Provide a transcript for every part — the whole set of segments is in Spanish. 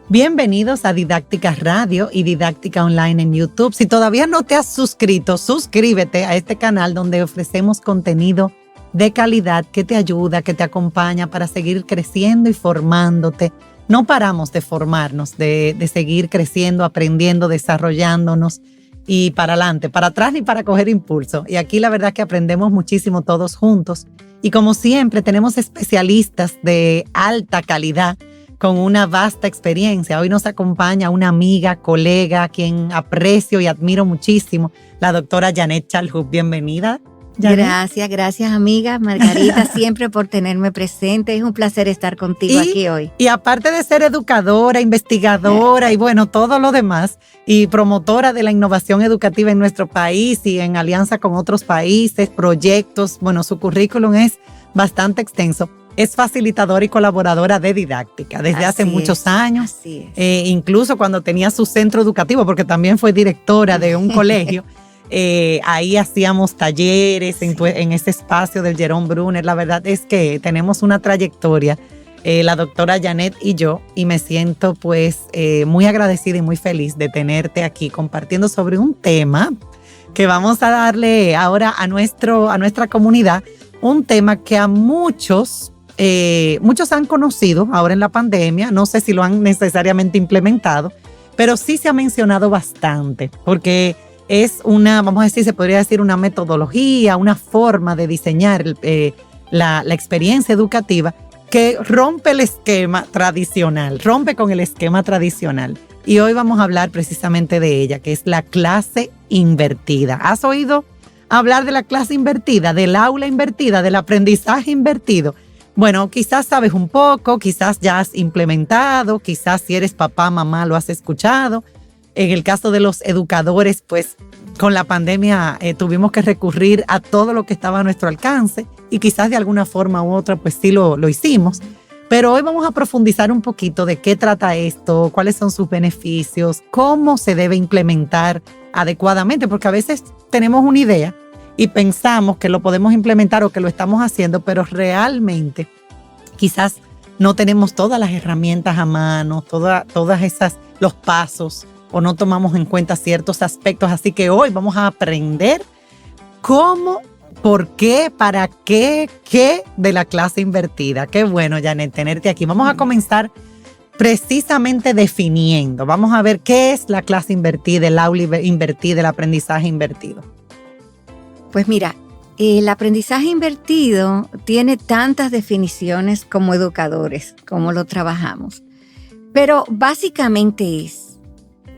Bienvenidos a Didáctica Radio y Didáctica Online en YouTube. Si todavía no te has suscrito, suscríbete a este canal donde ofrecemos contenido de calidad que te ayuda, que te acompaña para seguir creciendo y formándote. No paramos de formarnos, de seguir creciendo, aprendiendo, desarrollándonos y para adelante, para atrás ni para coger impulso. Y aquí la verdad que aprendemos muchísimo todos juntos. Y como siempre tenemos especialistas de alta calidad con una vasta experiencia. Hoy nos acompaña una amiga, colega, a quien aprecio y admiro muchísimo, la doctora Janet Chalhoub. Bienvenida, Janet. Gracias amiga Margarita, siempre por tenerme presente. Es un placer estar contigo aquí hoy. Y aparte de ser educadora, investigadora y bueno, todo lo demás, y promotora de la innovación educativa en nuestro país y en alianza con otros países, proyectos, bueno, su currículum es bastante extenso. Es facilitadora y colaboradora de didáctica desde hace muchos años. Así es. Incluso cuando tenía su centro educativo, porque también fue directora de un colegio. Ahí hacíamos talleres en ese espacio del Jerome Brunner. La verdad es que tenemos una trayectoria, la doctora Janet y yo, y me siento pues muy agradecida y muy feliz de tenerte aquí compartiendo sobre un tema que vamos a darle ahora a nuestra comunidad, un tema que a muchos han conocido ahora en la pandemia. No sé si lo han necesariamente implementado, pero sí se ha mencionado bastante, porque es vamos a decir, se podría decir una metodología, una forma de diseñar la experiencia educativa que rompe el esquema tradicional, rompe con el esquema tradicional. Y hoy vamos a hablar precisamente de ella, que es la clase invertida. ¿Has oído hablar de la clase invertida, del aula invertida, del aprendizaje invertido? Bueno, quizás sabes un poco, quizás ya has implementado, quizás si eres papá, mamá, lo has escuchado. En el caso de los educadores, pues con la pandemia tuvimos que recurrir a todo lo que estaba a nuestro alcance y quizás de alguna forma u otra, pues sí lo hicimos. Pero hoy vamos a profundizar un poquito de qué trata esto, cuáles son sus beneficios, cómo se debe implementar adecuadamente, porque a veces tenemos una idea y pensamos que lo podemos implementar o que lo estamos haciendo, pero realmente quizás no tenemos todas las herramientas a mano, todas esas, los pasos, o no tomamos en cuenta ciertos aspectos. Así que hoy vamos a aprender cómo, por qué, para qué de la clase invertida. Qué bueno, Janet, tenerte aquí. Vamos a comenzar precisamente definiendo. Vamos a ver qué es la clase invertida, el aula invertida, el aprendizaje invertido. Pues mira, el aprendizaje invertido tiene tantas definiciones como educadores, como lo trabajamos. Pero básicamente es,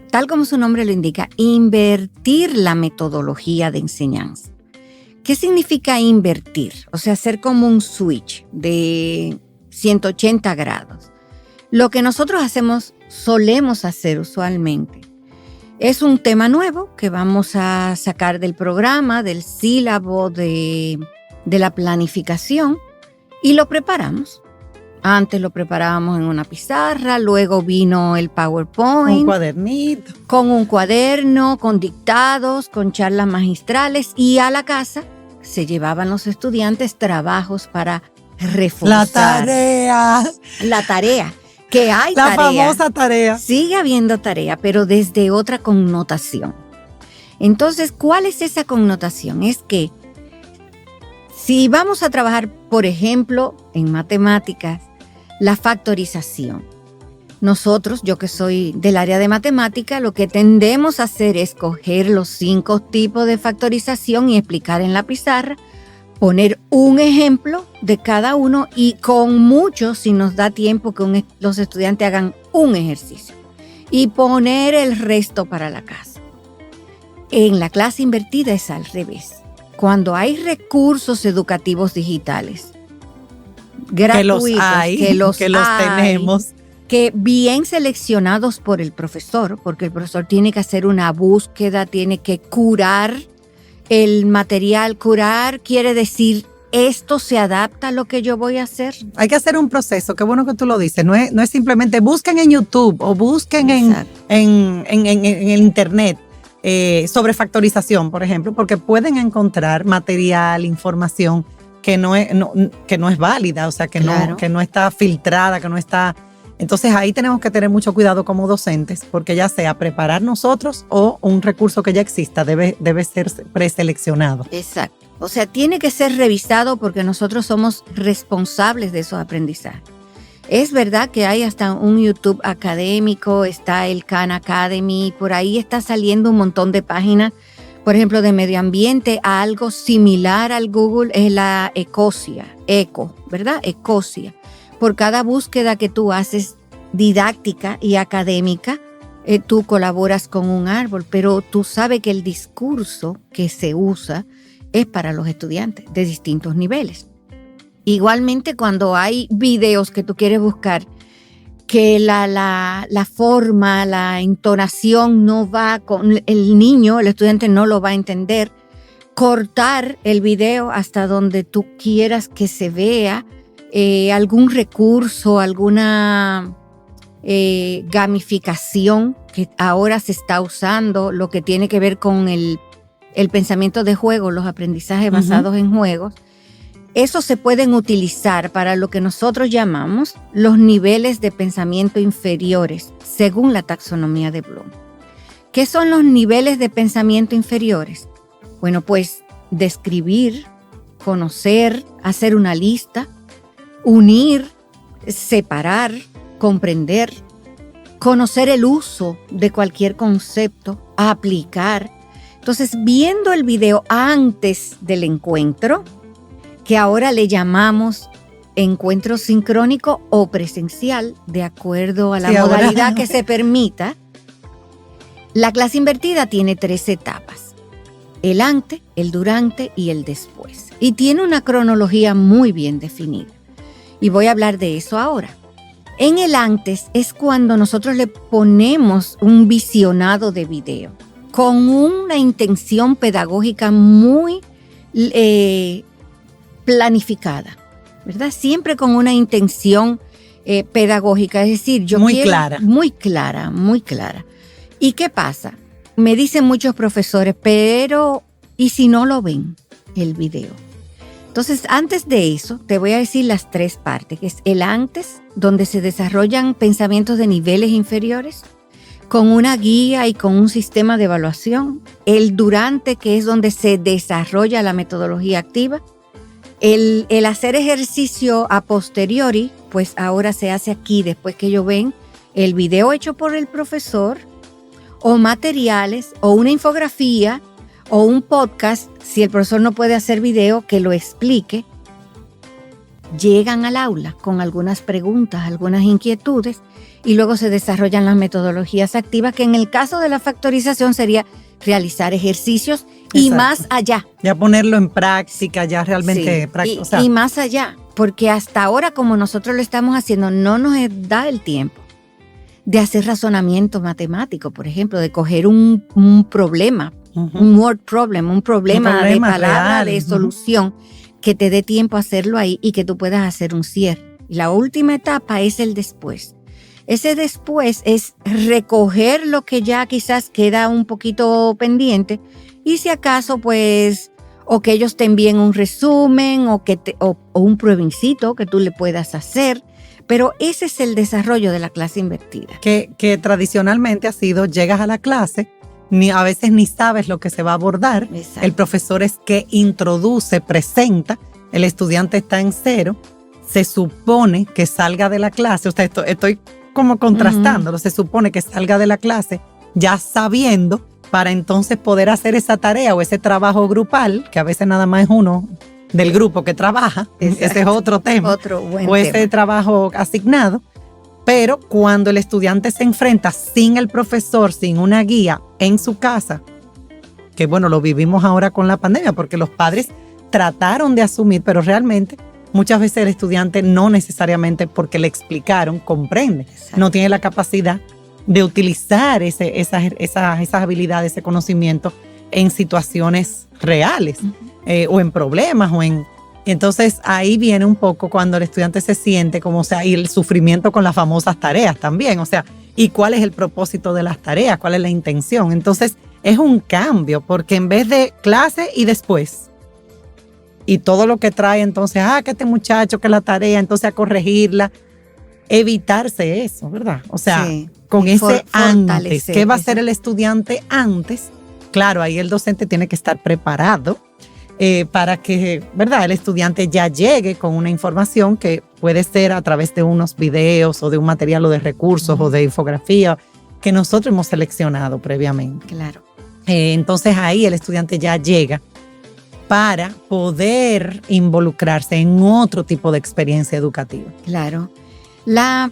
tal como su nombre lo indica, invertir la metodología de enseñanza. ¿Qué significa invertir? O sea, hacer como un switch de 180 grados. Lo que nosotros solemos hacer usualmente, es un tema nuevo que vamos a sacar del programa, del sílabo, de la planificación, y lo preparamos. Antes lo preparábamos en una pizarra, luego vino el PowerPoint. Un cuadernito. Con un cuaderno, con dictados, con charlas magistrales, y a la casa se llevaban los estudiantes trabajos para reforzar. La tarea. Que hay la tarea, famosa tarea. Sigue habiendo tarea, pero desde otra connotación. Entonces, ¿cuál es esa connotación? Es que si vamos a trabajar, por ejemplo, en matemáticas, la factorización. Nosotros, yo que soy del área de matemática, lo que tendemos a hacer es coger los 5 tipos de factorización y explicar en la pizarra, poner un ejemplo de cada uno y con mucho, si nos da tiempo, que los estudiantes hagan un ejercicio y poner el resto para la casa. En la clase invertida es al revés. Cuando hay recursos educativos digitales gratuitos, que los tenemos, que bien seleccionados por el profesor, porque el profesor tiene que hacer una búsqueda, tiene que curar el material. Curar quiere decir, esto se adapta a lo que yo voy a hacer. Hay que hacer un proceso, qué bueno que tú lo dices. No es simplemente busquen en YouTube o busquen en el internet sobre factorización, por ejemplo, porque pueden encontrar material, información que no es válida, o sea, que no está filtrada, que no está Entonces ahí tenemos que tener mucho cuidado como docentes, porque ya sea preparar nosotros o un recurso que ya exista debe ser preseleccionado. Exacto. O sea, tiene que ser revisado porque nosotros somos responsables de esos aprendizajes. Es verdad que hay hasta un YouTube académico, está el Khan Academy, por ahí está saliendo un montón de páginas, por ejemplo, de medio ambiente, a algo similar al Google es la Ecosia, ¿verdad? Ecosia. Por cada búsqueda que tú haces didáctica y académica, tú colaboras con un árbol, pero tú sabes que el discurso que se usa es para los estudiantes de distintos niveles. Igualmente, cuando hay videos que tú quieres buscar, que la forma, la entonación no va con el niño, el estudiante no lo va a entender, cortar el video hasta donde tú quieras que se vea, algún recurso, alguna gamificación que ahora se está usando, lo que tiene que ver con el pensamiento de juego, los aprendizajes basados en juegos. Eso se pueden utilizar para lo que nosotros llamamos los niveles de pensamiento inferiores, según la taxonomía de Bloom. ¿Qué son los niveles de pensamiento inferiores? Bueno, pues describir, conocer, hacer una lista, unir, separar, comprender, conocer el uso de cualquier concepto, aplicar. Entonces, viendo el video antes del encuentro, que ahora le llamamos encuentro sincrónico o presencial, de acuerdo a la modalidad que se permita, la clase invertida tiene 3 etapas: el antes, el durante y el después. Y tiene una cronología muy bien definida. Y voy a hablar de eso ahora. En el antes es cuando nosotros le ponemos un visionado de video con una intención pedagógica muy planificada, ¿verdad? Siempre con una intención pedagógica, es decir, muy clara. ¿Y qué pasa? Me dicen muchos profesores, pero ¿y si no lo ven el video? Entonces, antes de eso, te voy a decir las 3 partes, que es el antes, donde se desarrollan pensamientos de niveles inferiores, con una guía y con un sistema de evaluación. El durante, que es donde se desarrolla la metodología activa. El hacer ejercicio a posteriori, pues ahora se hace aquí, después que ellos ven el video hecho por el profesor, o materiales, o una infografía, o un podcast, si el profesor no puede hacer video, que lo explique. Llegan al aula con algunas preguntas, algunas inquietudes, y luego se desarrollan las metodologías activas, que en el caso de la factorización sería realizar ejercicios. Exacto. Y más allá. Ya ponerlo en práctica, ya realmente práctica. Y más allá, porque hasta ahora, como nosotros lo estamos haciendo, no nos da el tiempo de hacer razonamiento matemático, por ejemplo, de coger un problema, un word problem, un problema de palabra, real, de solución, que te dé tiempo a hacerlo ahí y que tú puedas hacer un cierre. Y la última etapa es el después. Ese después es recoger lo que ya quizás queda un poquito pendiente, y si acaso, pues, o que ellos te envíen un resumen o un pruebincito que tú le puedas hacer. Pero ese es el desarrollo de la clase invertida. Que tradicionalmente ha sido, llegas a la clase, a veces ni sabes lo que se va a abordar. Exacto. El profesor es que introduce, presenta, el estudiante está en cero, se supone que salga de la clase, o sea, estoy como contrastándolo, se supone que salga de la clase ya sabiendo, para entonces poder hacer esa tarea o ese trabajo grupal, que a veces nada más es uno del grupo que trabaja. Exacto. Ese es otro tema, o ese trabajo asignado. Pero cuando el estudiante se enfrenta sin el profesor, sin una guía en su casa, que bueno, lo vivimos ahora con la pandemia, porque los padres trataron de asumir, pero realmente muchas veces el estudiante no necesariamente porque le explicaron, comprende. Exacto. No tiene la capacidad de utilizar esas habilidades, ese conocimiento en situaciones reales, o en problemas, Entonces ahí viene un poco cuando el estudiante se siente como, o sea, y el sufrimiento con las famosas tareas también, o sea, y cuál es el propósito de las tareas, cuál es la intención. Entonces es un cambio, porque en vez de clase y después, y todo lo que trae entonces, que este muchacho, que la tarea, entonces a corregirla, evitarse eso, ¿verdad? O sea, Sí. con ese antes, ¿qué va a hacer eso. el estudiante antes? Claro, ahí el docente tiene que estar preparado para que, ¿verdad?, el estudiante ya llegue con una información que puede ser a través de unos videos o de un material o de recursos o de infografía que nosotros hemos seleccionado previamente. Claro. Entonces ahí el estudiante ya llega para poder involucrarse en otro tipo de experiencia educativa. Claro. La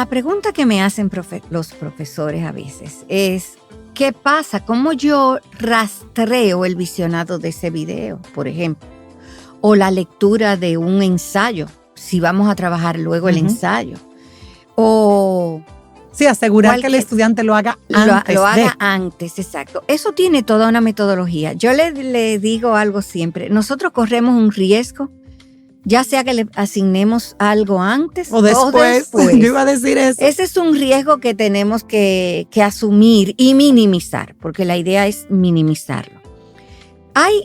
pregunta que me hacen los profesores a veces es, ¿qué pasa? ¿Cómo yo rastreo el visionado de ese video, por ejemplo? O la lectura de un ensayo, si vamos a trabajar luego el ensayo. O sí, asegurar que el estudiante lo haga antes. Lo haga antes, exacto. Eso tiene toda una metodología. Yo le digo algo siempre. Nosotros corremos un riesgo, ya sea que le asignemos algo antes o después. Yo iba a decir eso. Ese es un riesgo que tenemos que asumir y minimizar, porque la idea es minimizarlo.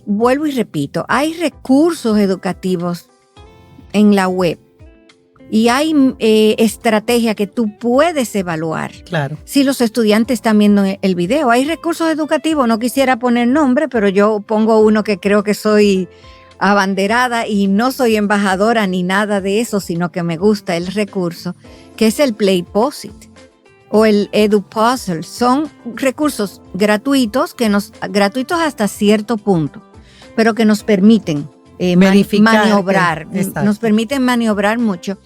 Vuelvo y repito, hay recursos educativos en la web y hay estrategia que tú puedes evaluar. Claro. Si los estudiantes están viendo el video. Hay recursos educativos, no quisiera poner nombre, pero yo pongo uno que creo que soy abanderada y no soy embajadora ni nada de eso, sino que me gusta el recurso, que es el Playposit o el EduPuzzle. Son recursos gratuitos, gratuitos hasta cierto punto, pero que nos permiten maniobrar, nos permiten maniobrar mucho.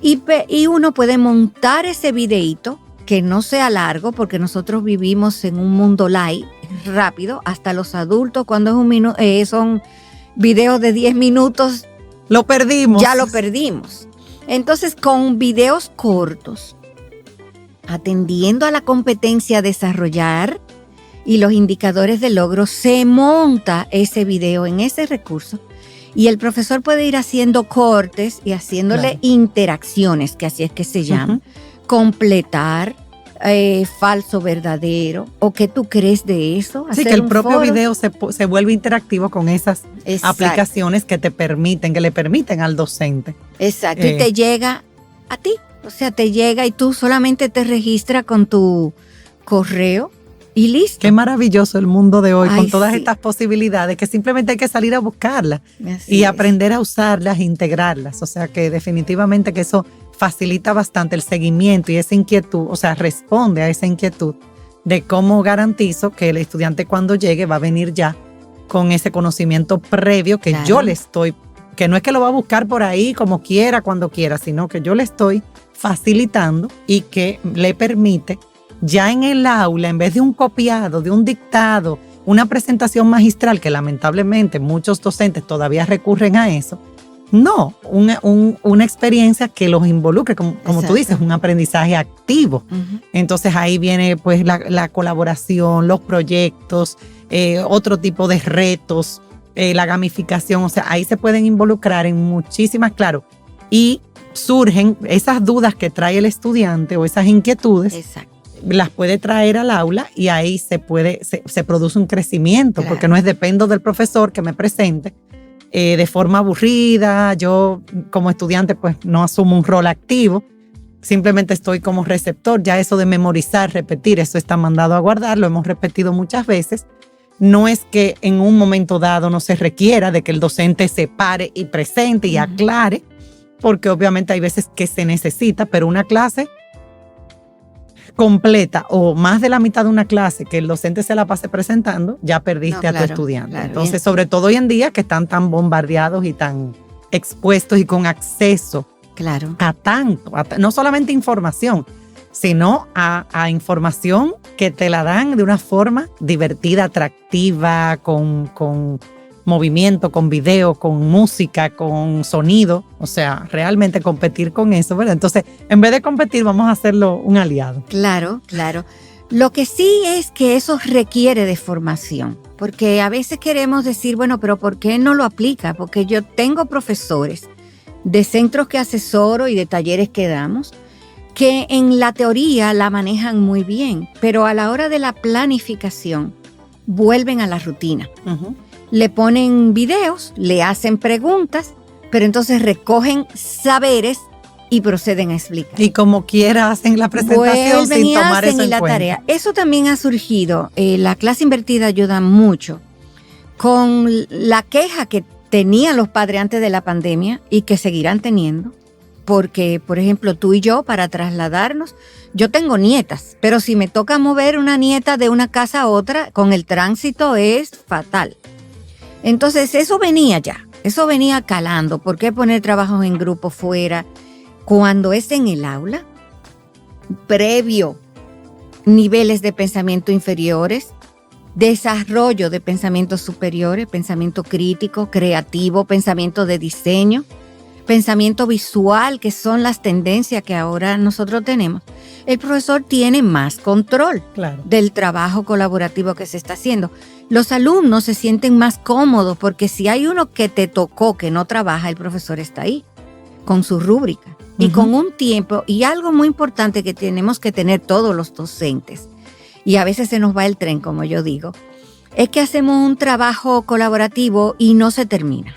Y uno puede montar ese videíto que no sea largo, porque nosotros vivimos en un mundo light, rápido, hasta los adultos, cuando son videos de 10 minutos, lo perdimos. Ya lo perdimos. Entonces, con videos cortos, atendiendo a la competencia a desarrollar y los indicadores de logro, se monta ese video en ese recurso y el profesor puede ir haciendo cortes y haciéndole interacciones, que así es que se llama, completar, falso, verdadero, o qué tú crees de eso. Sí, que el propio video se vuelve interactivo con esas aplicaciones que le permiten al docente. Exacto, y te llega a ti, o sea, te llega y tú solamente te registras con tu correo y listo. Qué maravilloso el mundo de hoy, con todas estas posibilidades, que simplemente hay que salir a buscarlas y aprender a usarlas, integrarlas. O sea, que definitivamente que eso facilita bastante el seguimiento y esa inquietud, o sea, responde a esa inquietud de cómo garantizo que el estudiante cuando llegue va a venir ya con ese conocimiento previo que yo le estoy, que no es que lo va a buscar por ahí como quiera, cuando quiera, sino que yo le estoy facilitando y que le permite ya en el aula, en vez de un copiado, de un dictado, una presentación magistral, que lamentablemente muchos docentes todavía recurren a eso. No, una experiencia que los involucre, como tú dices, un aprendizaje activo. Entonces ahí viene pues la colaboración, los proyectos, otro tipo de retos, la gamificación. O sea, ahí se pueden involucrar en muchísimas, claro. Y surgen esas dudas que trae el estudiante o esas inquietudes. Las puede traer al aula y ahí se produce un crecimiento, porque no es dependo del profesor que me presente de forma aburrida. Yo como estudiante pues no asumo un rol activo, simplemente estoy como receptor. Ya eso de memorizar, repetir, eso está mandado a guardar, lo hemos repetido muchas veces. No es que en un momento dado no se requiera de que el docente se pare y presente y aclare, porque obviamente hay veces que se necesita, pero una clase completa o más de la mitad de una clase que el docente se la pase presentando, ya perdiste a tu estudiante. Claro, entonces, bien. Sobre todo hoy en día que están tan bombardeados y tan expuestos y con acceso a tanto, no solamente información, sino a información que te la dan de una forma divertida, atractiva, con movimiento, con video, con música, con sonido. O sea, realmente competir con eso, ¿verdad? Entonces, en vez de competir, vamos a hacerlo un aliado. Claro, claro. Lo que sí es que eso requiere de formación, porque a veces queremos decir, bueno, pero ¿por qué no lo aplica? Porque yo tengo profesores de centros que asesoro y de talleres que damos, que en la teoría la manejan muy bien, pero a la hora de la planificación vuelven a la rutina. Le ponen videos, le hacen preguntas, pero entonces recogen saberes y proceden a explicar. Y como quiera hacen la presentación sin tomar eso en la cuenta. Tarea. Eso también ha surgido. La clase invertida ayuda mucho con la queja que tenían los padres antes de la pandemia y que seguirán teniendo. Porque, por ejemplo, tú y yo, para trasladarnos, yo tengo nietas, pero si me toca mover una nieta de una casa a otra, con el tránsito es fatal. Entonces, eso venía calando. ¿Por qué poner trabajos en grupo fuera? Cuando es en el aula, previo, niveles de pensamiento inferiores, desarrollo de pensamientos superiores, pensamiento crítico, creativo, pensamiento de diseño, pensamiento visual, que son las tendencias que ahora nosotros tenemos, el profesor tiene más control del trabajo colaborativo que se está haciendo. Los alumnos se sienten más cómodos porque si hay uno que te tocó que no trabaja, el profesor está ahí con su rúbrica y con un tiempo. Y algo muy importante que tenemos que tener todos los docentes, y a veces se nos va el tren, como yo digo, es que hacemos un trabajo colaborativo y no se termina.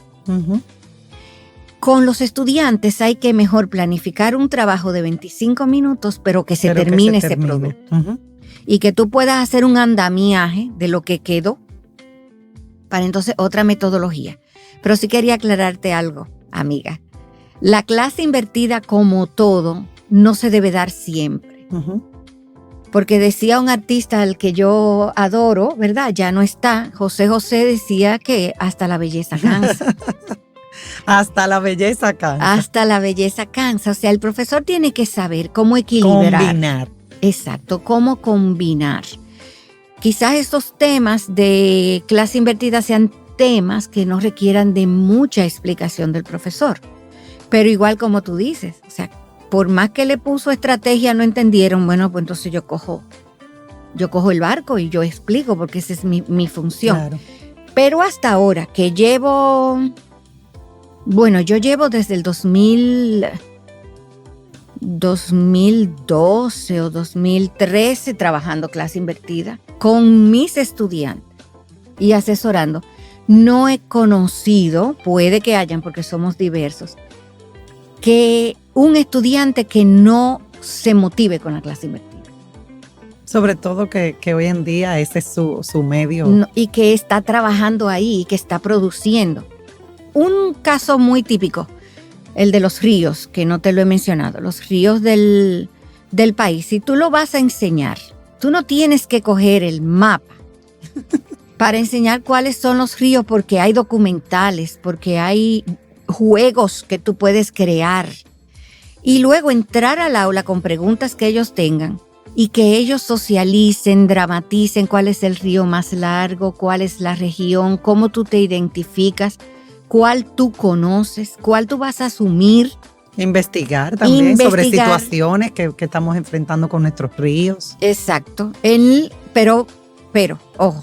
Con los estudiantes hay que mejor planificar un trabajo de 25 minutos, pero que se termine ese producto. Y que tú puedas hacer un andamiaje de lo que quedó para entonces otra metodología. Pero sí quería aclararte algo, amiga. La clase invertida, como todo, no se debe dar siempre. Porque decía un artista al que yo adoro, ¿verdad? Ya no está. José José decía que hasta la belleza cansa. Hasta la belleza cansa. Hasta la belleza cansa. O sea, el profesor tiene que saber cómo equilibrar. Combinar. Exacto, cómo combinar. Quizás estos temas de clase invertida sean temas que no requieran de mucha explicación del profesor. Pero igual como tú dices, o sea, por más que le puso estrategia, no entendieron, bueno, pues entonces yo cojo el barco y yo explico porque esa es mi función. Claro. Pero hasta ahora que yo llevo desde el 2012 o 2013 trabajando clase invertida con mis estudiantes y asesorando. No he conocido, puede que hayan porque somos diversos, que un estudiante que no se motive con la clase invertida. Sobre todo que hoy en día ese es su medio. No, y que está trabajando ahí, que está produciendo. Un caso muy típico, el de los ríos, que no te lo he mencionado, los ríos del país. Si tú lo vas a enseñar, tú no tienes que coger el mapa para enseñar cuáles son los ríos, porque hay documentales, porque hay juegos que tú puedes crear. Y luego entrar al aula con preguntas que ellos tengan y que ellos socialicen, dramaticen cuál es el río más largo, cuál es la región, cómo tú te identificas, cuál tú conoces, cuál tú vas a asumir. Investigar también sobre situaciones que estamos enfrentando con nuestros ríos. Exacto. Pero, ojo,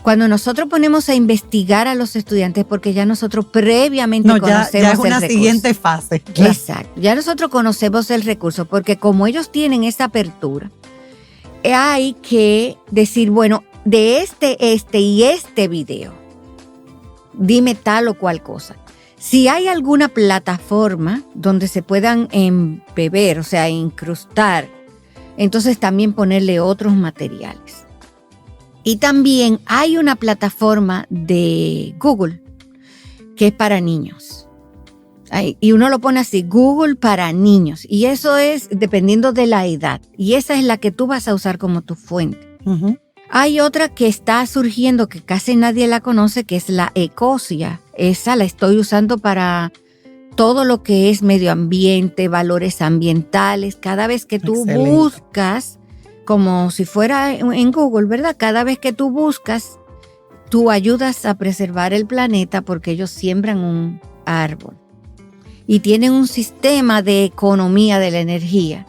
cuando nosotros ponemos a investigar a los estudiantes, porque ya nosotros previamente conocemos el recurso. Ya es una siguiente fase. Exacto. Ya nosotros conocemos el recurso, porque como ellos tienen esa apertura, hay que decir, bueno, de este video, dime tal o cual cosa. Si hay alguna plataforma donde se puedan embeber, o sea, incrustar, entonces también ponerle otros materiales. Y también hay una plataforma de Google que es para niños. Y uno lo pone así, Google para niños. Y eso es dependiendo de la edad. Y esa es la que tú vas a usar como tu fuente. Hay otra que está surgiendo que casi nadie la conoce, que es la Ecosia. Esa la estoy usando para todo lo que es medio ambiente, valores ambientales. Cada vez que tú buscas, como si fuera en Google, ¿verdad? Cada vez que tú buscas, tú ayudas a preservar el planeta porque ellos siembran un árbol. Y tienen un sistema de economía de la energía.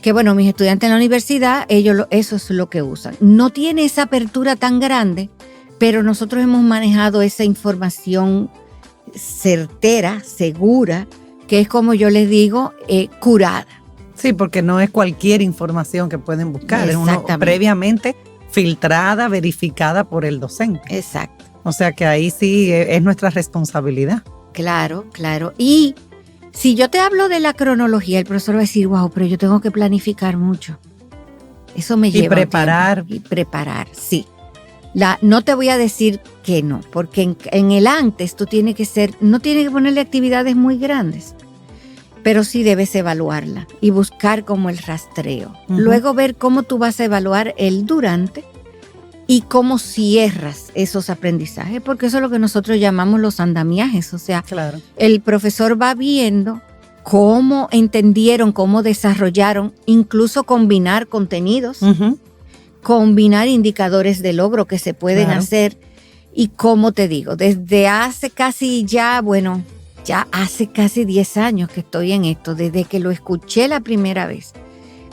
Que bueno, mis estudiantes en la universidad, eso es lo que usan. No tiene esa apertura tan grande, pero nosotros hemos manejado esa información certera, segura, que es como yo les digo, curada. Sí, porque no es cualquier información que pueden buscar, es una previamente filtrada, verificada por el docente. Exacto. O sea que ahí sí es nuestra responsabilidad. Claro, claro. Y Si yo te hablo de la cronología, el profesor va a decir, wow, pero yo tengo que planificar mucho. Eso me lleva preparar. Y preparar, sí. No te voy a decir que no, porque en el antes tú no tienes que ponerle actividades muy grandes, pero sí debes evaluarla y buscar como el rastreo. Uh-huh. Luego ver cómo tú vas a evaluar el durante y cómo cierras esos aprendizajes, porque eso es lo que nosotros llamamos los andamiajes. O sea, claro, el profesor va viendo cómo entendieron, cómo desarrollaron, incluso combinar contenidos, uh-huh, combinar indicadores de logro que se pueden hacer. Y como te digo, desde hace casi ya hace casi 10 años que estoy en esto, desde que lo escuché la primera vez,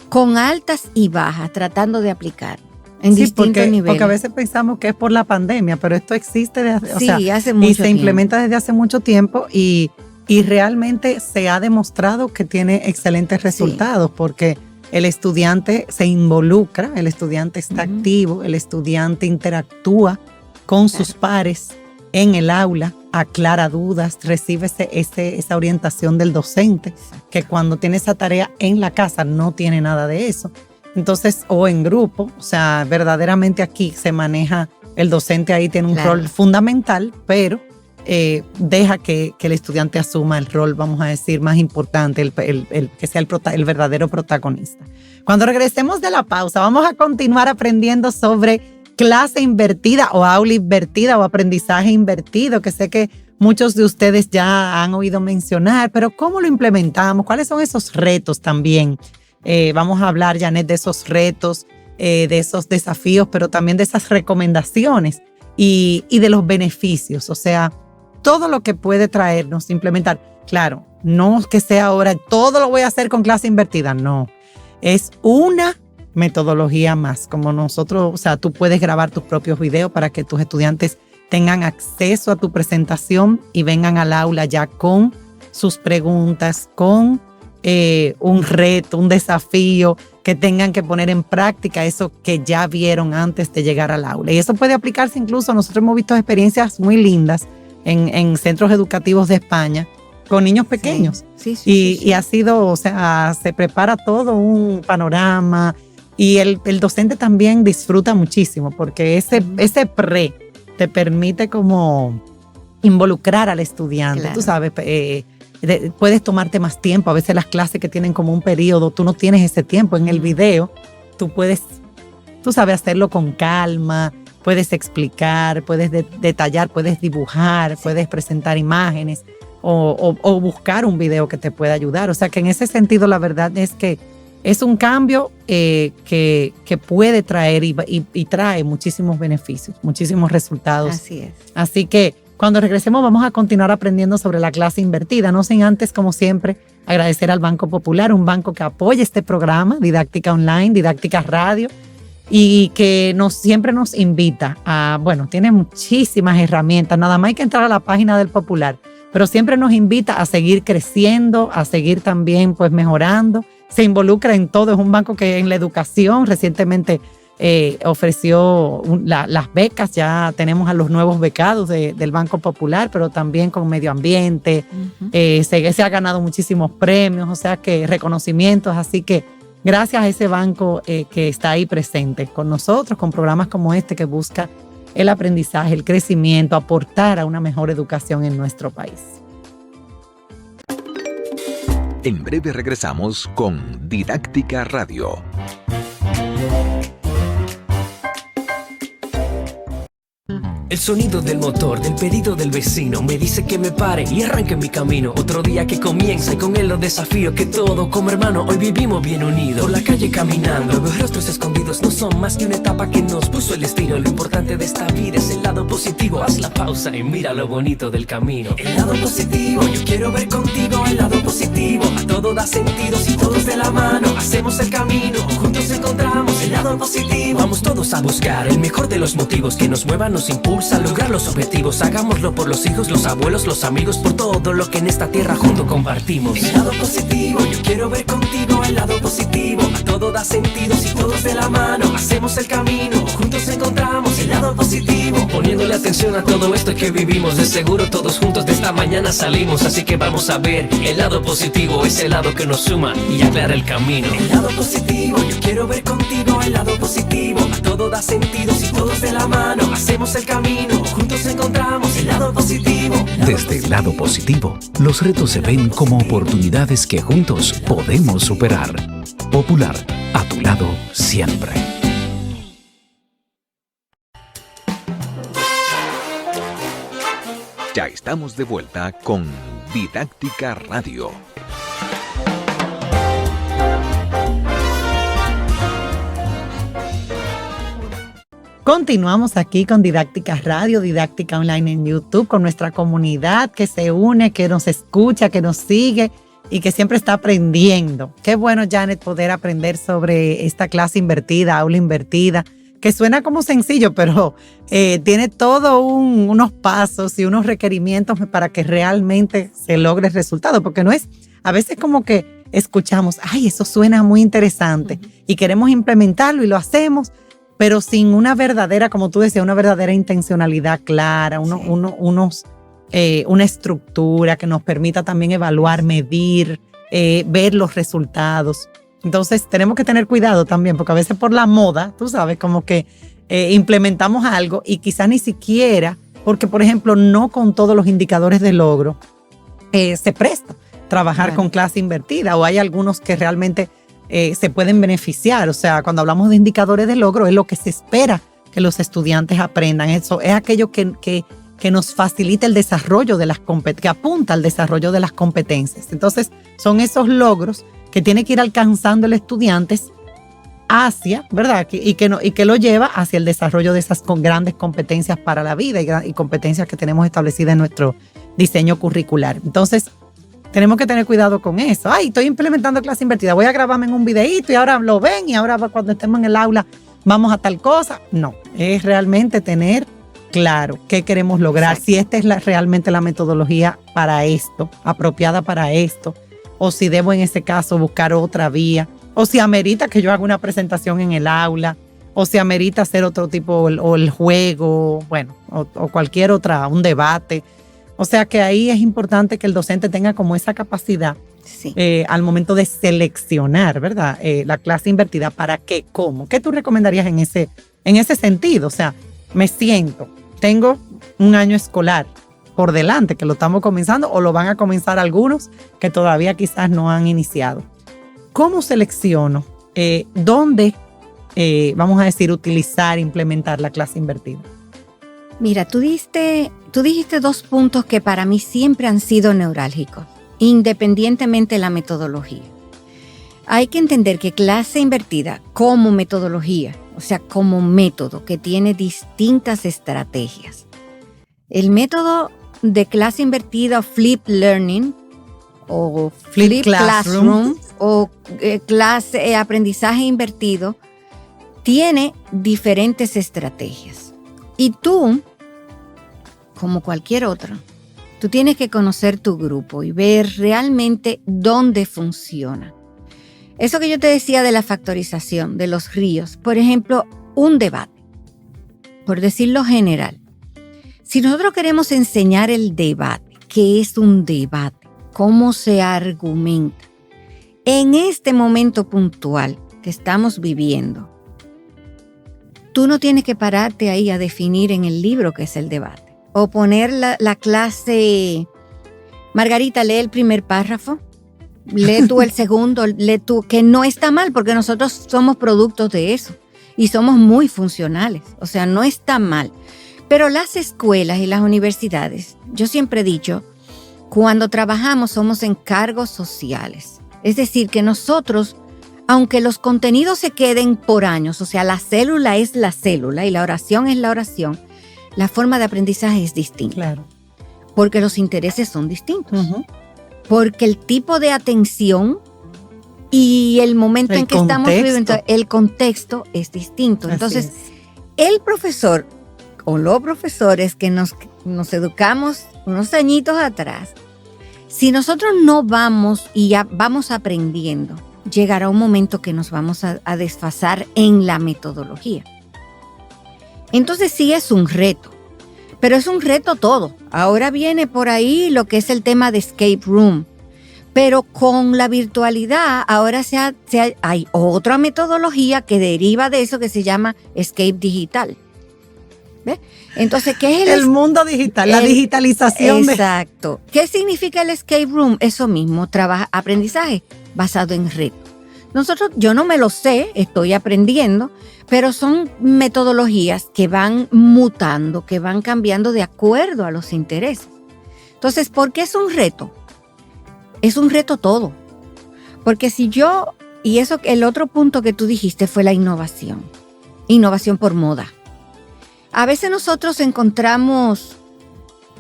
con altas y bajas, tratando de aplicar en distintos niveles. Porque a veces pensamos que es por la pandemia, pero esto existe hace mucho y se tiempo. Implementa desde hace mucho tiempo y realmente se ha demostrado que tiene excelentes resultados, porque el estudiante se involucra, el estudiante está uh-huh, activo, el estudiante interactúa con sus pares en el aula, aclara dudas, recibe esa orientación del docente, que cuando tiene esa tarea en la casa no tiene nada de eso. Entonces, o en grupo, o sea, verdaderamente aquí se maneja, el docente ahí tiene un rol fundamental, pero deja que el estudiante asuma el rol, vamos a decir, más importante, que sea el verdadero protagonista. Cuando regresemos de la pausa, vamos a continuar aprendiendo sobre clase invertida o aula invertida o aprendizaje invertido, que sé que muchos de ustedes ya han oído mencionar, pero ¿cómo lo implementamos? ¿Cuáles son esos retos también? Vamos a hablar, Janet, de esos retos, de esos desafíos, pero también de esas recomendaciones y de los beneficios, o sea, todo lo que puede traernos implementar. Claro, no que sea ahora, todo lo voy a hacer con clase invertida, no. Es una metodología más, como nosotros, o sea, tú puedes grabar tus propios videos para que tus estudiantes tengan acceso a tu presentación y vengan al aula ya con sus preguntas, con un reto, un desafío, que tengan que poner en práctica eso que ya vieron antes de llegar al aula. Y eso puede aplicarse incluso, nosotros hemos visto experiencias muy lindas en centros educativos de España con niños pequeños. Sí. Y ha sido, o sea, se prepara todo un panorama y el docente también disfruta muchísimo porque ese pre te permite como involucrar al estudiante. Claro. Tú sabes, puedes tomarte más tiempo. A veces las clases que tienen como un periodo, tú no tienes ese tiempo. En el video, tú puedes, tú sabes, hacerlo con calma, puedes explicar, puedes detallar, puedes dibujar, puedes presentar imágenes o buscar un video que te pueda ayudar. O sea que en ese sentido la verdad es que es un cambio que puede traer y trae muchísimos beneficios, muchísimos resultados. Así es. Así que cuando regresemos vamos a continuar aprendiendo sobre la clase invertida, no sin antes, como siempre, agradecer al Banco Popular, un banco que apoya este programa, Didáctica Online, Didáctica Radio, y que siempre nos invita a, tiene muchísimas herramientas, nada más hay que entrar a la página del Popular, pero siempre nos invita a seguir creciendo, a seguir también pues mejorando, se involucra en todo, es un banco que en la educación recientemente ofreció las becas, ya tenemos a los nuevos becados del Banco Popular, pero también con medio ambiente, uh-huh. Se ha ganado muchísimos premios, o sea que reconocimientos, así que gracias a ese banco que está ahí presente con nosotros, con programas como este que busca el aprendizaje, el crecimiento, aportar a una mejor educación en nuestro país. En breve regresamos con Didáctica Radio. El sonido del motor, del pedido del vecino me dice que me pare y arranque mi camino. Otro día que comienza y con él los desafíos que todo como hermano hoy vivimos bien unidos. Por la calle caminando, los rostros escondidos no son más que una etapa que nos puso el destino. Lo importante de esta vida es el lado positivo. Haz la pausa y mira lo bonito del camino. El lado positivo, yo quiero ver contigo el lado positivo. A todo da sentido si todos de la mano hacemos el camino. Juntos encontramos el lado positivo. Vamos todos a buscar el mejor de los motivos que nos muevan, nos impulsan impulsa a lograr los objetivos. Hagámoslo por los hijos, los abuelos, los amigos, por todo lo que en esta tierra juntos compartimos. El lado positivo, yo quiero ver contigo el lado positivo. A todo da sentido si todos de la mano hacemos el camino. Juntos encontramos el lado positivo, poniéndole atención a todo esto que vivimos. De seguro todos juntos de esta mañana salimos, así que vamos a ver el lado positivo, ese lado que nos suma y aclara el camino. El lado positivo, yo quiero ver contigo el lado positivo. A todo da sentido si todos de la mano hacemos el camino. Juntos encontramos el lado positivo. Desde el lado positivo, los retos se ven como oportunidades que juntos podemos superar. Popular, a tu lado siempre. Ya estamos de vuelta con Didáctica Radio. Continuamos aquí con Didáctica Radio, Didáctica Online en YouTube, con nuestra comunidad que se une, que nos escucha, que nos sigue y que siempre está aprendiendo. Qué bueno, Janet, poder aprender sobre esta clase invertida, aula invertida, que suena como sencillo, pero tiene todo unos pasos y unos requerimientos para que realmente se logre el resultado, porque no es, a veces como que escuchamos, ay, eso suena muy interesante y queremos implementarlo y lo hacemos, pero sin una verdadera, como tú decías, una verdadera intencionalidad clara, una estructura que nos permita también evaluar, medir, ver los resultados. Entonces tenemos que tener cuidado también, porque a veces por la moda, tú sabes, como que implementamos algo y quizás ni siquiera, porque por ejemplo no con todos los indicadores de logro se presta trabajar con clase invertida, o hay algunos que realmente se pueden beneficiar. O sea, cuando hablamos de indicadores de logro es lo que se espera que los estudiantes aprendan. Eso es aquello que nos facilita el desarrollo de las competencias, que apunta al desarrollo de las competencias. Entonces, son esos logros que tiene que ir alcanzando el estudiante hacia, ¿verdad? Y que lo lleva hacia el desarrollo de esas grandes competencias para la vida y competencias que tenemos establecidas en nuestro diseño curricular. Entonces, tenemos que tener cuidado con eso. Ay, estoy implementando clase invertida, voy a grabarme en un videíto y ahora lo ven y ahora cuando estemos en el aula vamos a tal cosa. No, es realmente tener claro qué queremos lograr. Exacto. Si esta es realmente la metodología para esto, apropiada para esto, o si debo en ese caso buscar otra vía, o si amerita que yo haga una presentación en el aula, o si amerita hacer otro tipo, o el juego, bueno, o cualquier otra, un debate. O sea que ahí es importante que el docente tenga como esa capacidad al momento de seleccionar, ¿verdad? La clase invertida, ¿para qué? ¿Cómo? ¿Qué tú recomendarías en ese sentido? O sea, me siento, tengo un año escolar por delante, que lo estamos comenzando o lo van a comenzar algunos que todavía quizás no han iniciado. ¿Cómo selecciono? ¿Dónde, vamos a decir, utilizar, implementar la clase invertida? Mira, tú dijiste 2 puntos que para mí siempre han sido neurálgicos, independientemente de la metodología. Hay que entender que clase invertida como metodología, o sea, como método que tiene distintas estrategias. El método de clase invertida o Flip Learning o Flip Classroom o aprendizaje invertido tiene diferentes estrategias. Y tú, como cualquier otro, tú tienes que conocer tu grupo y ver realmente dónde funciona. Eso que yo te decía de la factorización, de los ríos, por ejemplo, un debate, por decirlo general. Si nosotros queremos enseñar el debate, ¿qué es un debate? ¿Cómo se argumenta? En este momento puntual que estamos viviendo, tú no tienes que pararte ahí a definir en el libro qué es el debate. O poner la clase, Margarita, lee el primer párrafo, lee tú el segundo, lee tú, que no está mal porque nosotros somos productos de eso y somos muy funcionales, o sea, no está mal. Pero las escuelas y las universidades, yo siempre he dicho, cuando trabajamos somos encargos sociales. Es decir, que nosotros, aunque los contenidos se queden por años, o sea, la célula es la célula y la oración es la oración, la forma de aprendizaje es distinta. Claro. Porque los intereses son distintos. Uh-huh. Porque el tipo de atención y el momento en que estamos viviendo, el contexto es distinto. Entonces, el profesor o los profesores que nos educamos unos añitos atrás, si nosotros no vamos y ya vamos aprendiendo, llegará un momento que nos vamos a desfasar en la metodología. Entonces sí es un reto, pero es un reto todo. Ahora viene por ahí lo que es el tema de escape room, pero con la virtualidad ahora hay otra metodología que deriva de eso que se llama escape digital. ¿Ves? Entonces, ¿qué es el mundo digital, la digitalización? Exacto. ¿Qué significa el escape room? Eso mismo, aprendizaje basado en reto. Yo no me lo sé, estoy aprendiendo, pero son metodologías que van mutando, que van cambiando de acuerdo a los intereses. Entonces, ¿por qué es un reto? Es un reto todo. Porque el otro punto que tú dijiste fue la innovación. Innovación por moda. A veces nosotros encontramos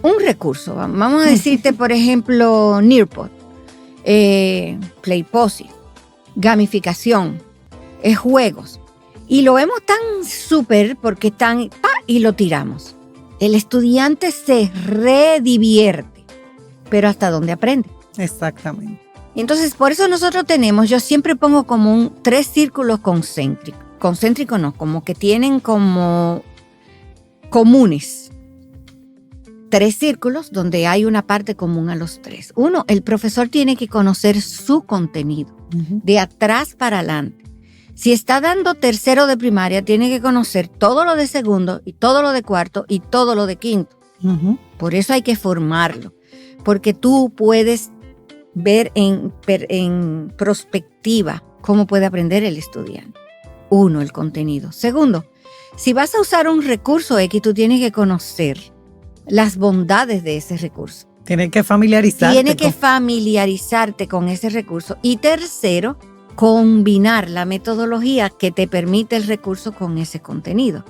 un recurso. Vamos a decirte, por ejemplo, Nearpod, Playposit, gamificación, juegos. Y lo vemos tan súper porque y lo tiramos. El estudiante se redivierte, pero ¿hasta dónde aprende? Exactamente. Entonces, por eso nosotros yo siempre pongo como 3 círculos concéntricos. Concéntricos no, como que tienen como comunes. 3 círculos donde hay una parte común a los 3. 1, el profesor tiene que conocer su contenido, de atrás para adelante. Si está dando tercero de primaria, tiene que conocer todo lo de segundo y todo lo de cuarto y todo lo de quinto. Por eso hay que formarlo, porque tú puedes ver en perspectiva cómo puede aprender el estudiante. 1, el contenido. Segundo, si vas a usar un recurso X, tú tienes que conocer las bondades de ese recurso. Tienes que familiarizarte con ese recurso. Y tercero, combinar la metodología que te permite el recurso con ese contenido.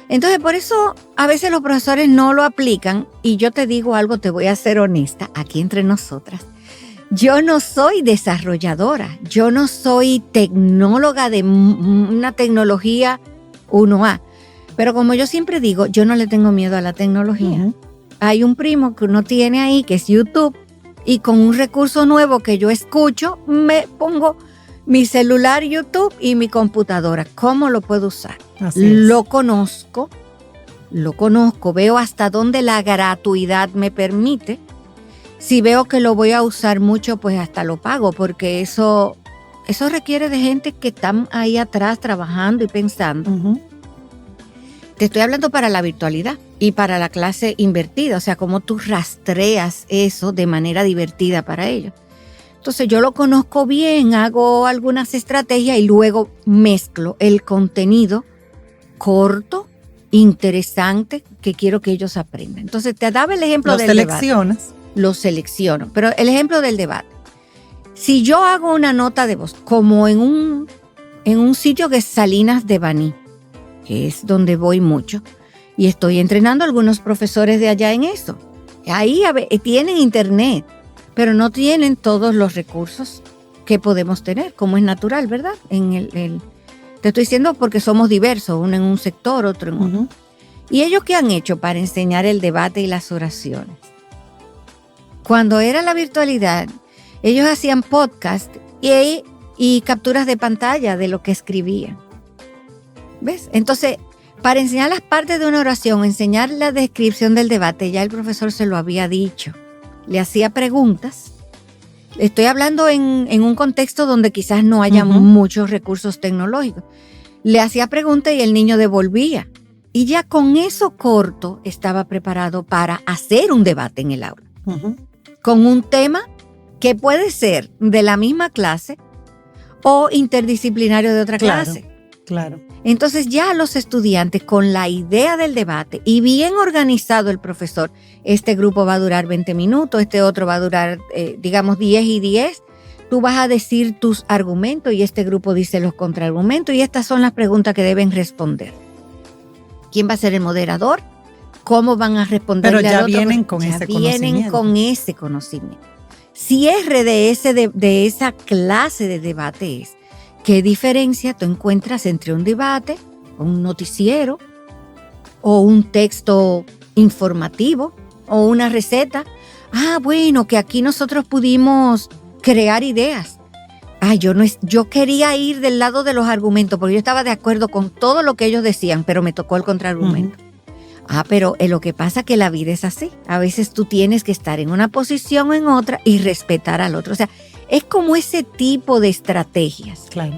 Entonces, por eso a veces los profesores no lo aplican. Y yo te digo algo, te voy a ser honesta, aquí entre nosotras. Yo no soy desarrolladora, yo no soy tecnóloga de una tecnología 1A. Pero como yo siempre digo, yo no le tengo miedo a la tecnología. Hay un primo que uno tiene ahí, que es YouTube, y con un recurso nuevo que yo escucho, me pongo mi celular YouTube y mi computadora. ¿Cómo lo puedo usar? Lo conozco, veo hasta dónde la gratuidad me permite. Si veo que lo voy a usar mucho, pues hasta lo pago, porque eso requiere de gente que están ahí atrás trabajando y pensando. Te estoy hablando para la virtualidad y para la clase invertida, o sea, cómo tú rastreas eso de manera divertida para ellos. Entonces yo lo conozco bien, hago algunas estrategias y luego mezclo el contenido corto, interesante, que quiero que ellos aprendan. Entonces te daba el ejemplo del debate. Lo selecciono, pero el ejemplo del debate. Si yo hago una nota de voz, como en un sitio que es Salinas de Baní, que es donde voy mucho, y estoy entrenando a algunos profesores de allá en eso. Ahí tienen internet, pero no tienen todos los recursos que podemos tener, como es natural, ¿verdad? Te estoy diciendo porque somos diversos, uno en un sector, otro en otro. ¿Y ellos qué han hecho para enseñar el debate y las oraciones? Cuando era la virtualidad, ellos hacían podcast y capturas de pantalla de lo que escribían. ¿Ves? Entonces, para enseñar las partes de una oración, enseñar la descripción del debate, ya el profesor se lo había dicho. Le hacía preguntas. Estoy hablando en un contexto donde quizás no haya muchos recursos tecnológicos. Le hacía preguntas y el niño devolvía. Y ya con eso corto estaba preparado para hacer un debate en el aula. Con un tema que puede ser de la misma clase o interdisciplinario de otra clase. Claro. Entonces ya los estudiantes con la idea del debate y bien organizado el profesor, este grupo va a durar 20 minutos, este otro va a durar, 10 y 10, tú vas a decir tus argumentos y este grupo dice los contraargumentos y estas son las preguntas que deben responder. ¿Quién va a ser el moderador? ¿Cómo van a responder? Pero ya vienen con ese conocimiento. Vienen con ese conocimiento. Cierre de esa clase de debate es: ¿qué diferencia tú encuentras entre un debate, un noticiero o un texto informativo o una receta. Bueno, que aquí nosotros pudimos crear ideas. Yo quería ir del lado de los argumentos porque yo estaba de acuerdo con todo lo que ellos decían, pero me tocó el contraargumento. Pero lo que pasa es que la vida es así. A veces tú tienes que estar en una posición o en otra y respetar al otro. O sea, es como ese tipo de estrategias. Claro.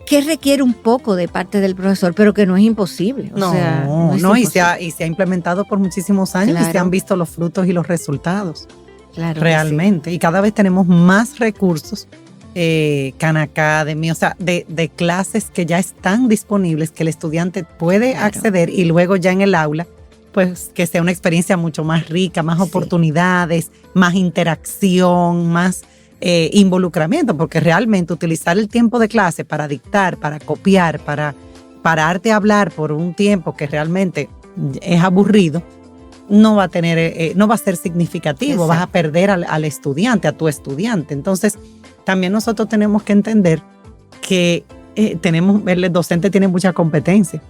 Que requiere un poco de parte del profesor, pero que no es imposible. Y se ha implementado por muchísimos años, y se han visto los frutos y los resultados. Claro. Realmente. Sí. Y cada vez tenemos más recursos, Khan Academy, o sea, de clases que ya están disponibles, que el estudiante puede acceder, y luego ya en el aula, pues que sea una experiencia mucho más rica, más oportunidades, más interacción, más involucramiento, porque realmente utilizar el tiempo de clase para dictar, para copiar, para pararte a hablar por un tiempo que realmente es aburrido, no va a ser significativo. Exacto. Vas a perder al estudiante, a tu estudiante. Entonces, también nosotros tenemos que entender que el docente tiene mucha competencia.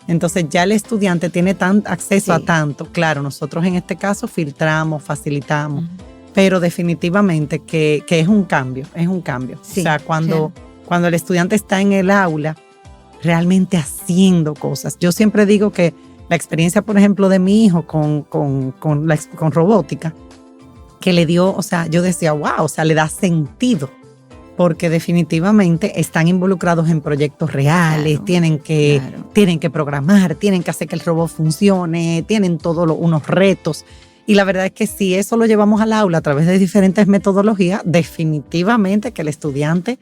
Entonces, ya el estudiante tiene acceso a tanto. Claro, nosotros en este caso filtramos, facilitamos, pero definitivamente que es un cambio, Sí, o sea, cuando el estudiante está en el aula, realmente haciendo cosas. Yo siempre digo que la experiencia, por ejemplo, de mi hijo con robótica, que le dio, o sea, yo decía, wow, o sea, le da sentido, porque definitivamente están involucrados en proyectos reales, tienen que programar, tienen que hacer que el robot funcione, tienen todos unos retos. Y la verdad es que si eso lo llevamos al aula a través de diferentes metodologías, definitivamente que el estudiante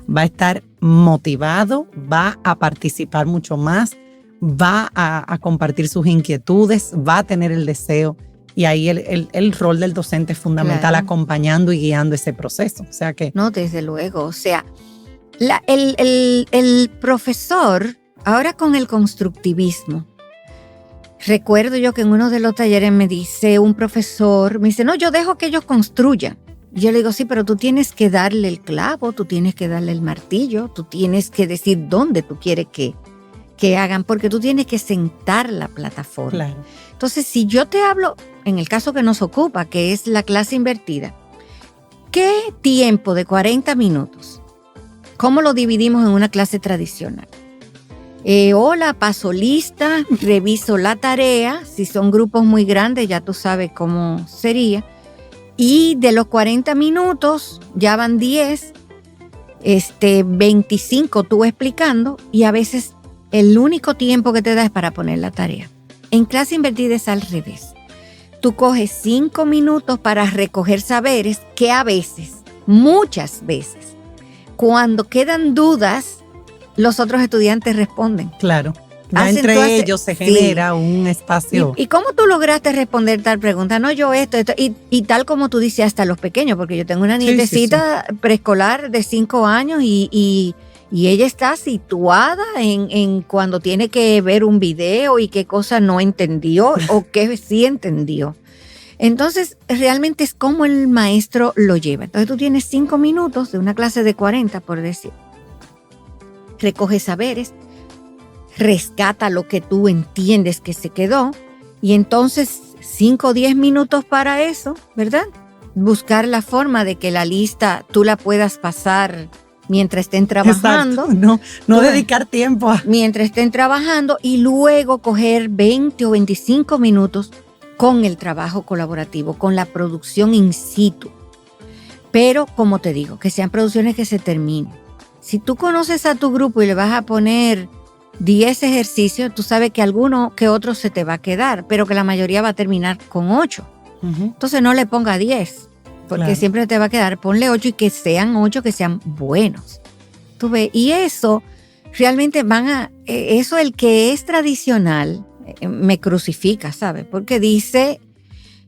va a estar motivado, va a participar mucho más, va a compartir sus inquietudes, va a tener el deseo. Y ahí el rol del docente es fundamental, acompañando y guiando ese proceso. O sea que... No, desde luego. O sea, el profesor, ahora con el constructivismo, recuerdo yo que en uno de los talleres me dice un profesor, me dice, no, yo dejo que ellos construyan. Y yo le digo, sí, pero tú tienes que darle el clavo, tú tienes que darle el martillo, tú tienes que decir dónde tú quieres que hagan, porque tú tienes que sentar la plataforma. Claro. Entonces, si yo te hablo, en el caso que nos ocupa, que es la clase invertida, ¿qué tiempo de 40 minutos? ¿Cómo lo dividimos en una clase tradicional? Hola, paso lista, reviso la tarea. Si son grupos muy grandes, ya tú sabes cómo sería. Y de los 40 minutos, ya van 10, 25 tú explicando, y a veces el único tiempo que te da es para poner la tarea. En clase invertida es al revés. Tú coges 5 minutos para recoger saberes que a veces, muchas veces, cuando quedan dudas, los otros estudiantes responden. Claro. Ya entre ellos se genera un espacio. ¿Y cómo tú lograste responder tal pregunta? No, yo esto. Y tal como tú dices, hasta los pequeños, porque yo tengo una nietecita preescolar de 5 años y ella está situada en cuando tiene que ver un video y qué cosa no entendió o qué sí entendió. Entonces, realmente es como el maestro lo lleva. Entonces, tú tienes 5 minutos de una clase de 40, por decir. Recoge saberes, rescata lo que tú entiendes que se quedó, y entonces 5 o 10 minutos para eso, ¿verdad? Buscar la forma de que la lista tú la puedas pasar mientras estén trabajando. Exacto. No dedicar tiempo a... Mientras estén trabajando, y luego coger 20 o 25 minutos con el trabajo colaborativo, con la producción in situ. Pero, como te digo, que sean producciones que se terminen. Si tú conoces a tu grupo y le vas a poner 10 ejercicios, tú sabes que alguno que otro se te va a quedar, pero que la mayoría va a terminar con 8. Entonces no le ponga 10, porque siempre te va a quedar. Ponle 8 y que sean 8 que sean buenos. ¿Tú ves? Y eso realmente eso el que es tradicional me crucifica, ¿sabes? Porque dice,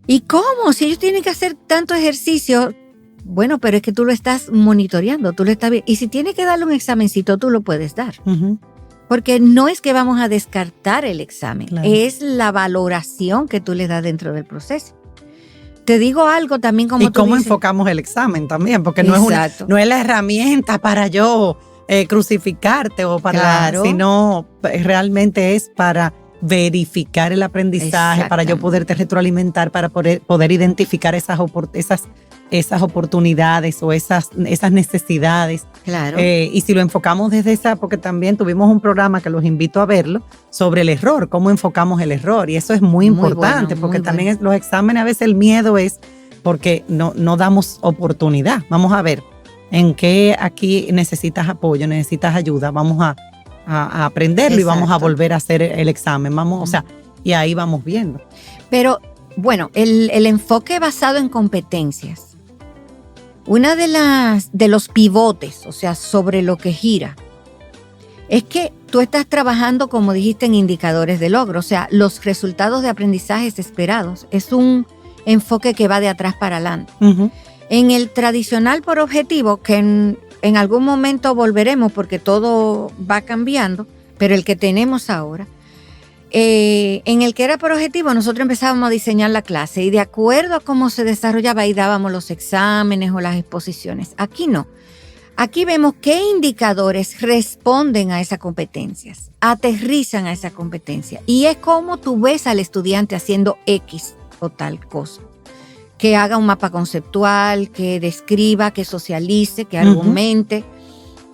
¿y cómo? Si ellos tienen que hacer tanto ejercicio. Bueno, pero es que tú lo estás monitoreando, tú lo estás viendo. Y si tienes que darle un examencito, tú lo puedes dar. Porque no es que vamos a descartar el examen, es la valoración que tú le das dentro del proceso. Te digo algo también como tú dices. Y cómo enfocamos el examen también, porque no es la herramienta para yo crucificarte o para, sino realmente es para verificar el aprendizaje, para yo poderte retroalimentar, para poder identificar esas oportunidades o esas necesidades. Claro. Y si lo enfocamos desde esa, porque también tuvimos un programa que los invito a verlo, sobre el error, cómo enfocamos el error. Y eso es muy importante, bueno, porque muy también los exámenes, a veces el miedo es porque no damos oportunidad. Vamos a ver en qué aquí necesitas apoyo, necesitas ayuda, vamos a aprenderlo. Exacto. Y vamos a volver a hacer el examen. O sea, y ahí vamos viendo. Pero, bueno, el enfoque basado en competencias, una de los pivotes, o sea, sobre lo que gira, es que tú estás trabajando, como dijiste, en indicadores de logro, o sea, los resultados de aprendizajes esperados. Es un enfoque que va de atrás para adelante. Uh-huh. En el tradicional por objetivo, que en algún momento volveremos porque todo va cambiando, pero el que tenemos ahora, en el que era por objetivo, nosotros empezábamos a diseñar la clase y de acuerdo a cómo se desarrollaba, ahí dábamos los exámenes o las exposiciones. Aquí no. Aquí vemos qué indicadores responden a esas competencias, aterrizan a esa competencia. Y es como tú ves al estudiante haciendo X o tal cosa. Que haga un mapa conceptual, que describa, que socialice, que argumente,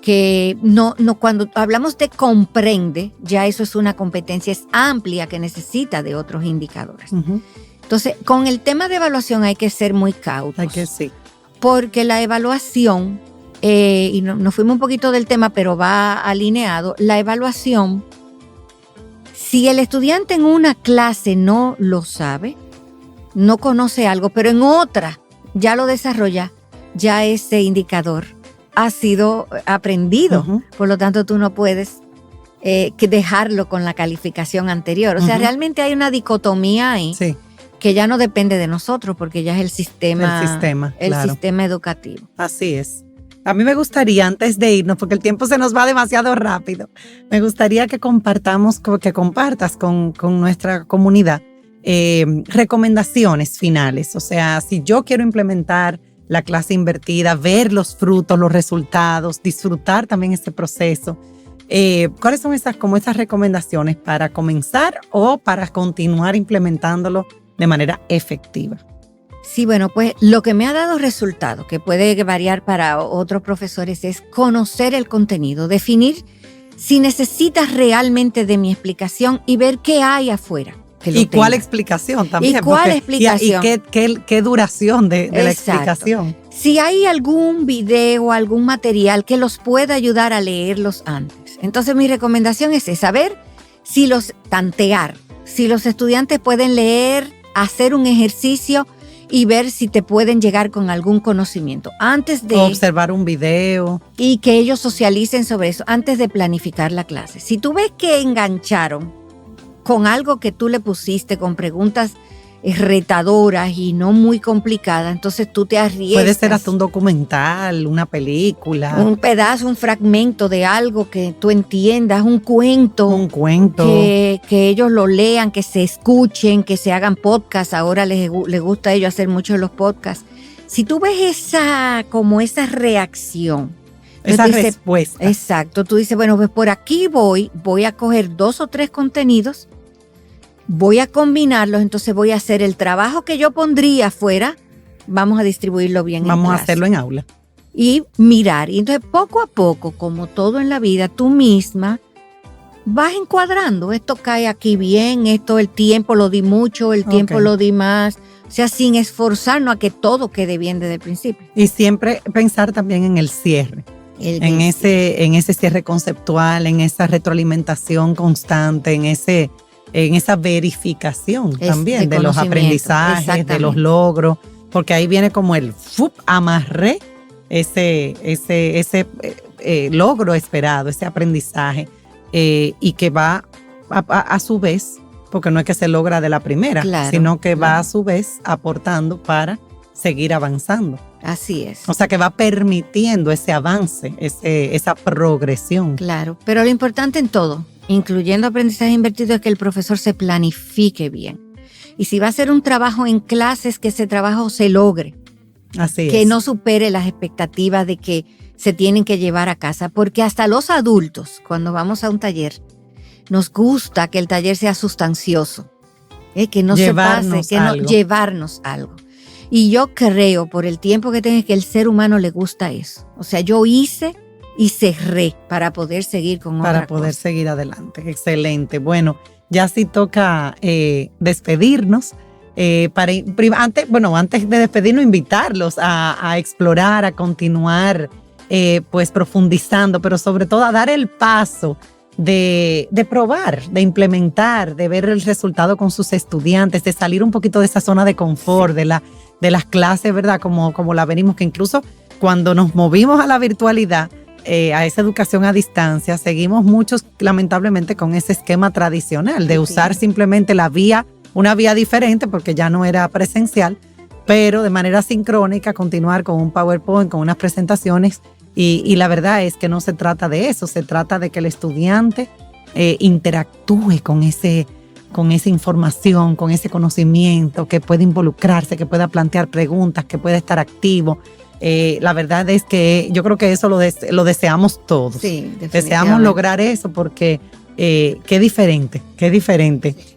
que no, cuando hablamos de comprende, ya eso es una competencia, es amplia que necesita de otros indicadores. Uh-huh. Entonces, con el tema de evaluación hay que ser muy cautos. Hay que sí. Porque la evaluación, y nos fuimos un poquito del tema, pero va alineado, la evaluación, si el estudiante en una clase no lo sabe, no conoce algo, pero en otra ya lo desarrolla, ya ese indicador ha sido aprendido. Uh-huh. Por lo tanto, tú no puedes dejarlo con la calificación anterior. O sea, realmente hay una dicotomía ahí que ya no depende de nosotros porque ya es el sistema educativo. Así es. A mí me gustaría, antes de irnos, porque el tiempo se nos va demasiado rápido, me gustaría que compartas con nuestra comunidad recomendaciones finales. O sea, si yo quiero implementar la clase invertida, ver los frutos, los resultados, disfrutar también este proceso, ¿cuáles son esas recomendaciones para comenzar o para continuar implementándolo de manera efectiva? Sí, bueno, pues lo que me ha dado resultado, que puede variar para otros profesores, es conocer el contenido, definir si necesitas realmente de mi explicación y ver qué hay afuera. ¿Y cuál explicación también? ¿Y cuál explicación? ¿Y qué duración de la explicación? Si hay algún video, algún material que los pueda ayudar a leerlos antes. Entonces mi recomendación es saber si los estudiantes pueden leer, hacer un ejercicio y ver si te pueden llegar con algún conocimiento. Antes de observar un video. Y que ellos socialicen sobre eso antes de planificar la clase. Si tú ves que engancharon con algo que tú le pusiste, con preguntas retadoras y no muy complicadas, entonces tú te arriesgas. Puede ser hasta un documental, una película. Un pedazo, un fragmento de algo que tú entiendas, un cuento. Un cuento. Que ellos lo lean, que se escuchen, que se hagan podcasts. Ahora les gusta a ellos hacer mucho de los podcasts. Si tú ves esa reacción, esa respuesta. Exacto. Tú dices, bueno, pues por aquí voy a coger 2 o 3 contenidos, voy a combinarlos, entonces voy a hacer el trabajo que yo pondría afuera, vamos a distribuirlo bien. Vamos a hacerlo en aula. Y mirar. Y entonces poco a poco, como todo en la vida, tú misma vas encuadrando. Esto cae aquí bien, esto el tiempo lo di mucho, el tiempo lo di más. O sea, sin esforzarnos a que todo quede bien desde el principio. Y siempre pensar también en el cierre. En ese cierre conceptual, en esa retroalimentación constante, en esa verificación también de los aprendizajes, de los logros, porque ahí viene como el amarré ese logro esperado, ese aprendizaje, y que va a su vez, porque no es que se logra de la primera, sino que va a su vez aportando para seguir avanzando. Así es. O sea, que va permitiendo ese avance, esa progresión. Claro, pero lo importante en todo, incluyendo aprendizaje invertido, es que el profesor se planifique bien. Y si va a hacer un trabajo en clases, que ese trabajo se logre. Así es. Que no supere las expectativas de que se tienen que llevar a casa. Porque hasta los adultos, cuando vamos a un taller, nos gusta que el taller sea sustancioso, que no Llevarnos se pase, algo. Llevarnos algo. Y yo creo, por el tiempo que tengo, que el ser humano le gusta eso. O sea, yo hice y cerré para poder seguir con otra Para poder cosa. seguir adelante. Excelente. Bueno, ya sí toca despedirnos. Antes de despedirnos, invitarlos a explorar, a continuar pues profundizando, pero sobre todo a dar el paso de probar, de implementar, de ver el resultado con sus estudiantes, de salir un poquito de esa zona de confort, Sí. de las clases, ¿verdad? Como la venimos, que incluso cuando nos movimos a la virtualidad, a esa educación a distancia, seguimos muchos lamentablemente con ese esquema tradicional de usar simplemente una vía diferente porque ya no era presencial, pero de manera sincrónica continuar con un PowerPoint, con unas presentaciones y la verdad es que no se trata de eso, se trata de que el estudiante interactúe con esa información, con ese conocimiento, que pueda involucrarse, que pueda plantear preguntas, que pueda estar activo. La verdad es que yo creo que eso lo deseamos todos. Sí, definitivamente. Deseamos lograr eso porque qué diferente.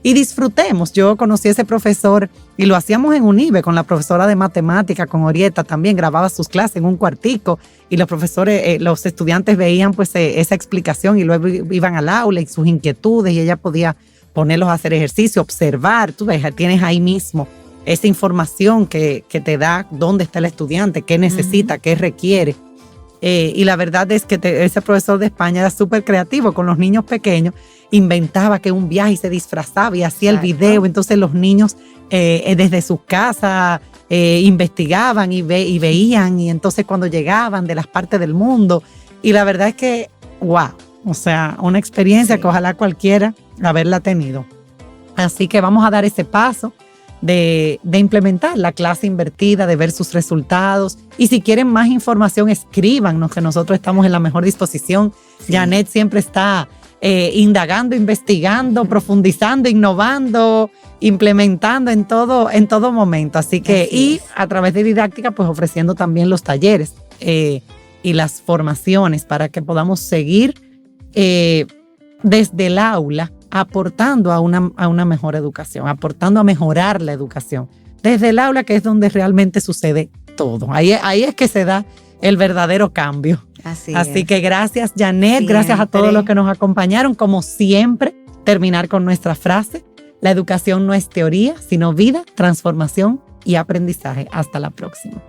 Y disfrutemos. Yo conocí a ese profesor y lo hacíamos en UNIBE con la profesora de matemática, con Orieta también, grababa sus clases en un cuartico y los estudiantes veían pues esa explicación y luego iban al aula y sus inquietudes y ella podía ponerlos a hacer ejercicio, observar. Tú ves, tienes ahí mismo esa información que te da dónde está el estudiante, qué necesita, qué requiere. Y la verdad es que ese profesor de España era súper creativo con los niños pequeños, inventaba que un viaje y se disfrazaba y hacía el video. Entonces los niños desde sus casas investigaban y veían, y entonces cuando llegaban de las partes del mundo. Y la verdad es que, wow, o sea, una experiencia que ojalá cualquiera haberla tenido. Así que vamos a dar ese paso de implementar la clase invertida, de ver sus resultados. Y si quieren más información, escríbanos, que nosotros estamos en la mejor disposición. Sí. Janet siempre está indagando, investigando, profundizando, innovando, implementando en todo momento. Así que, y a través de Didáctica, pues ofreciendo también los talleres y las formaciones para que podamos seguir desde el aula aportando a una mejor educación, aportando a mejorar la educación. Desde el aula, que es donde realmente sucede todo. Ahí es que se da el verdadero cambio. Así que gracias, Janet, siempre. Gracias a todos los que nos acompañaron. Como siempre, terminar con nuestra frase: la educación no es teoría, sino vida, transformación y aprendizaje. Hasta la próxima.